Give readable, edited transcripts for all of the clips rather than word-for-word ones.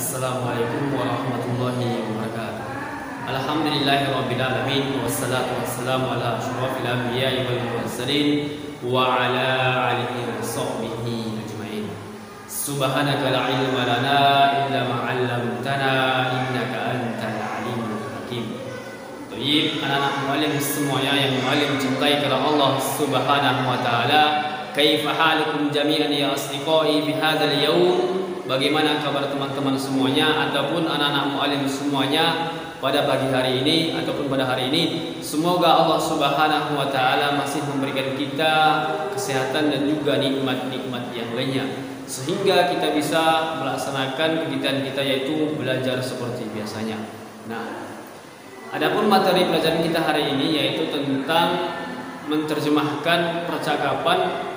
Assalamualaikum warahmatullahi wabarakatuh. Alhamdulillahirabbil alamin wassalatu wassalamu ala asyrofil anbiya'i wal mursalin wa ala alihi wa sahbihi ajmain. Subhanaka la ilma lana illa ma 'allamtana innaka antal alimul hakim. Thayyib, anak-anak muallim semuanya yang muallim cintai kepada Allah Subhanahu wa taala. Kaifa halukum jami'an ya asdiqai fi hadzal yaum? Bagaimana kabar teman-teman semuanya ataupun anak-anak muallim semuanya pada pagi hari ini ataupun pada hari ini? Semoga Allah Subhanahu wa taala masih memberikan kita kesehatan dan juga nikmat-nikmat yang lainnya sehingga kita bisa melaksanakan kegiatan kita yaitu belajar seperti biasanya. Nah, adapun materi pelajaran kita hari ini yaitu tentang menerjemahkan percakapan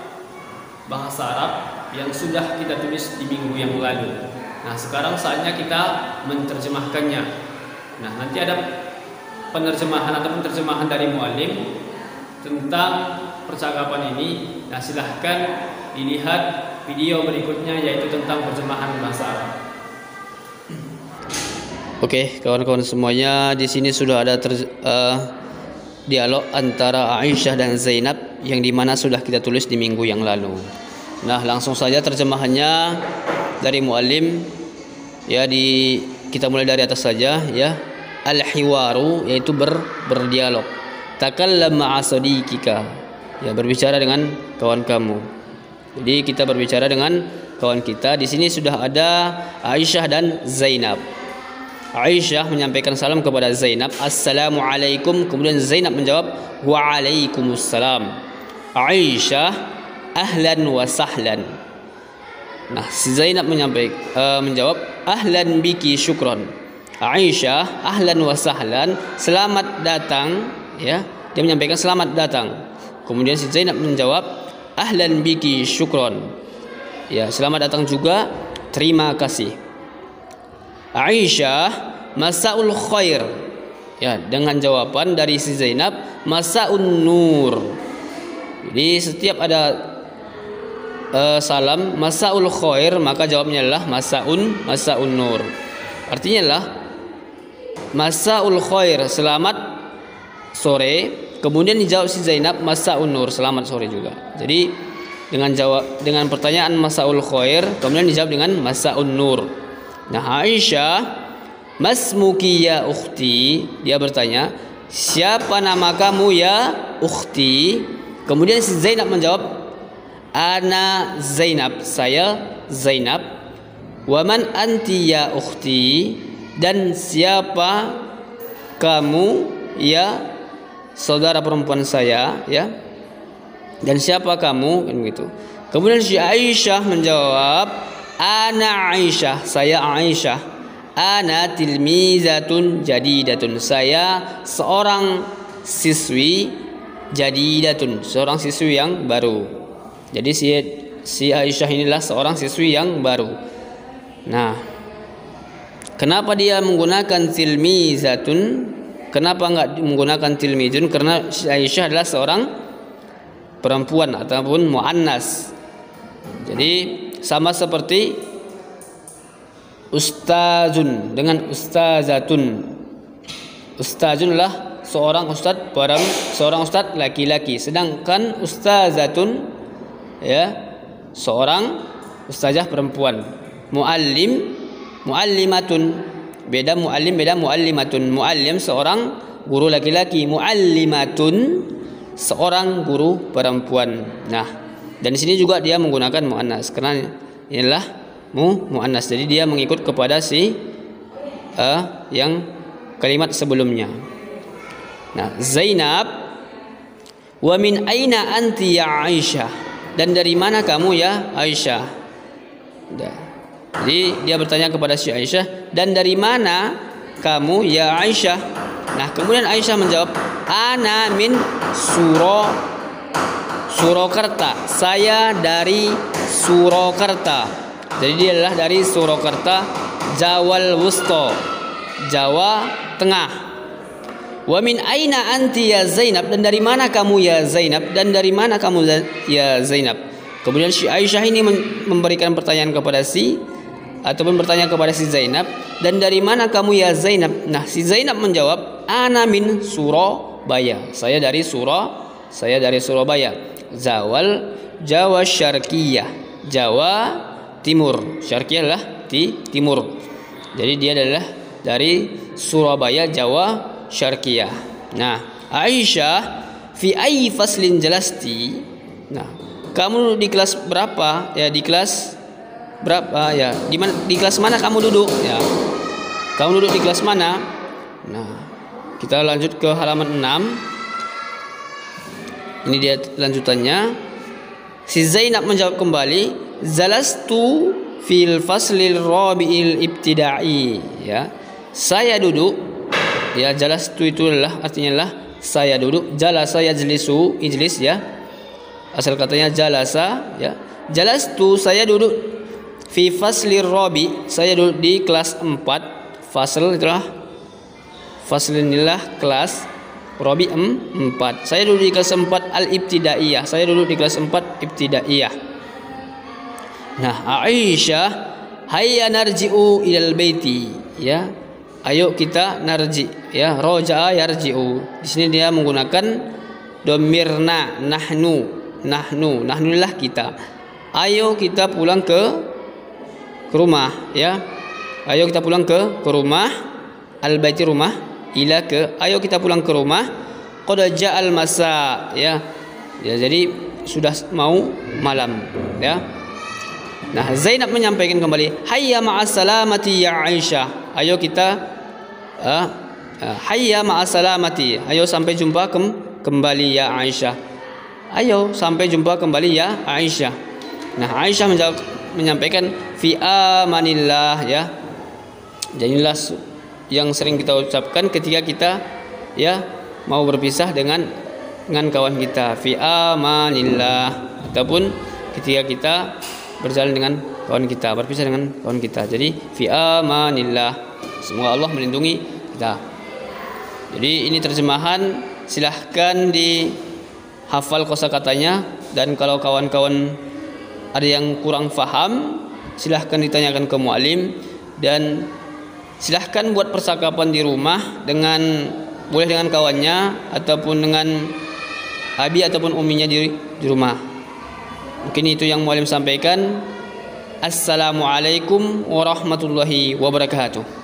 bahasa Arab yang sudah kita tulis di minggu yang lalu. Nah, sekarang saatnya kita menerjemahkannya. Nah, nanti ada penerjemahan atau terjemahan dari muallim tentang percakapan ini. Nah, silahkan dilihat video berikutnya yaitu tentang terjemahan bahasa Arab. Oke, kawan-kawan semuanya, di sini sudah ada dialog antara Aisyah dan Zainab yang dimana sudah kita tulis di minggu yang lalu. Nah, langsung saja terjemahannya dari muallim ya, kita mulai dari atas saja ya. Al-hiwaru yaitu berdialog. Takallam ma'a sadiqika, ya, berbicara dengan kawan kamu. Jadi kita berbicara dengan kawan kita. Di sini sudah ada Aisyah dan Zainab. Aisyah menyampaikan salam kepada Zainab, Assalamualaikum. Kemudian Zainab menjawab, Waalaikumsalam. Aisyah, ahlan wa sahlan. Nah, si Zainab menjawab, ahlan biki syukron. Aisyah, ahlan wa sahlan, selamat datang, ya. Dia menyampaikan selamat datang. Kemudian si Zainab menjawab, ahlan biki syukron. Ya, selamat datang juga, terima kasih. Aisyah, masaul khair. Ya, dengan jawaban dari si Zainab, masaun nur. Jadi setiap ada salam masaul khair, maka jawabnya adalah masaun nur. Artinya adalah masaul khair, selamat sore. Kemudian dijawab si Zainab masaun nur, selamat sore juga. Jadi dengan pertanyaan masaul khair, kemudian dijawab dengan masaun nur. Nah, Aisyah, masmuki ya ukhti, dia bertanya, siapa nama kamu ya ukhti? Kemudian si Zainab menjawab, ana Zainab, saya Zainab. Waman anti ya ukhti, dan siapa kamu ya saudara perempuan saya, ya. Dan siapa kamu, kan begitu. Kemudian si Aisyah menjawab, ana Aisyah, saya Aisyah. Ana tilmizatun jadidatun, saya seorang siswi jadidatun, seorang siswi yang baru. Jadi si Aisyah inilah seorang siswi yang baru. Nah, kenapa dia menggunakan tilmizatun? Kenapa enggak menggunakan tilmizun? Karena si Aisyah adalah seorang perempuan ataupun muannas. Jadi sama seperti ustazun dengan ustazatun. Ustazun adalah seorang ustaz laki-laki, sedangkan ustazatun, ya, seorang ustazah perempuan. Muallimatun, beda muallim, beda muallimatun. Muallim seorang guru laki-laki, muallimatun seorang guru perempuan. Nah, dan di sini juga dia menggunakan muannas karena inilah muannas. Jadi dia mengikut kepada si yang kalimat sebelumnya. Nah, Zainab, wa min aina anti ya Aisyah, dan dari mana kamu ya Aisyah? Jadi dia bertanya kepada si Aisyah, dan dari mana kamu ya Aisyah? Nah, kemudian Aisyah menjawab, ana min Surakarta, saya dari Surakarta. Jadi dia adalah dari Surakarta, Jawal Wusto, Jawa Tengah. Wa min aina anti ya Zainab, dan dari mana kamu ya Zainab? Dan dari mana kamu ya Zainab? Kemudian si Aisyah ini memberikan pertanyaan kepada si ataupun bertanya kepada si Zainab, dan dari mana kamu ya Zainab? Nah, si Zainab menjawab, ana min Surabaya. Saya dari Surabaya. Jawa Syarqiyah. Jawa Timur. Syarqiyah adalah di timur. Jadi dia adalah dari Surabaya, Jawa Syarqiyah. Nah, Aisyah, fi ayyi faslin jalasti? Nah, kamu di kelas berapa? Ya, di kelas berapa ya? Di kelas mana kamu duduk? Ya. Kamu duduk di kelas mana? Nah, kita lanjut ke halaman 6. Ini dia lanjutannya. Si Zainab menjawab kembali, zalastu fil faslil rabi'il ibtida'i. Ya. Saya duduk. Ya, jalastu itu adalah artinya adalah saya duduk. Jalasa yajlisu, ijlis ya. Asal katanya jalasa ya. Jalastu, saya duduk fi faslir rabi, saya duduk di kelas 4. Fasl itulah inilah kelas, rabi 4. Saya duduk di kelas 4 al-ibtidaiyah. Saya duduk di kelas 4 ibtidaiyah. Nah, Aisyah, hayya narji'u ilal baiti. Ya. Ayo kita narji ya, roja'a yarji'u. Di sini dia menggunakan domirna, nahnu lah kita. Ayo kita pulang ke rumah ya. Ayo kita pulang ke rumah. Al-baiti rumah, ila ke ayo kita pulang ke rumah. Qad ja'al masa ya. Ya, jadi sudah mau malam ya. Nah, Zainab menyampaikan kembali, hayya ma'as salamati ya Aisyah. Ayo kita hayya ma'as salamati. Ayo sampai jumpa kembali ya Aisyah. Ayo sampai jumpa kembali ya Aisyah. Nah, Aisyah menyampaikan fi amanillah ya. Jadi inilah yang sering kita ucapkan ketika kita ya mau berpisah dengan kawan kita, fi amanillah, ataupun ketika kita berjalan dengan kawan kita, berpisah dengan kawan kita. Jadi fi amanillah, semoga Allah melindungi kita. Jadi ini terjemahan, silahkan dihafal kosakatanya, dan kalau kawan-kawan ada yang kurang faham, silahkan ditanyakan ke muallim, dan silahkan buat percakapan di rumah boleh dengan kawannya ataupun dengan abi ataupun uminya di rumah. Mungkin itu yang muallim sampaikan. Assalamualaikum warahmatullahi wabarakatuh.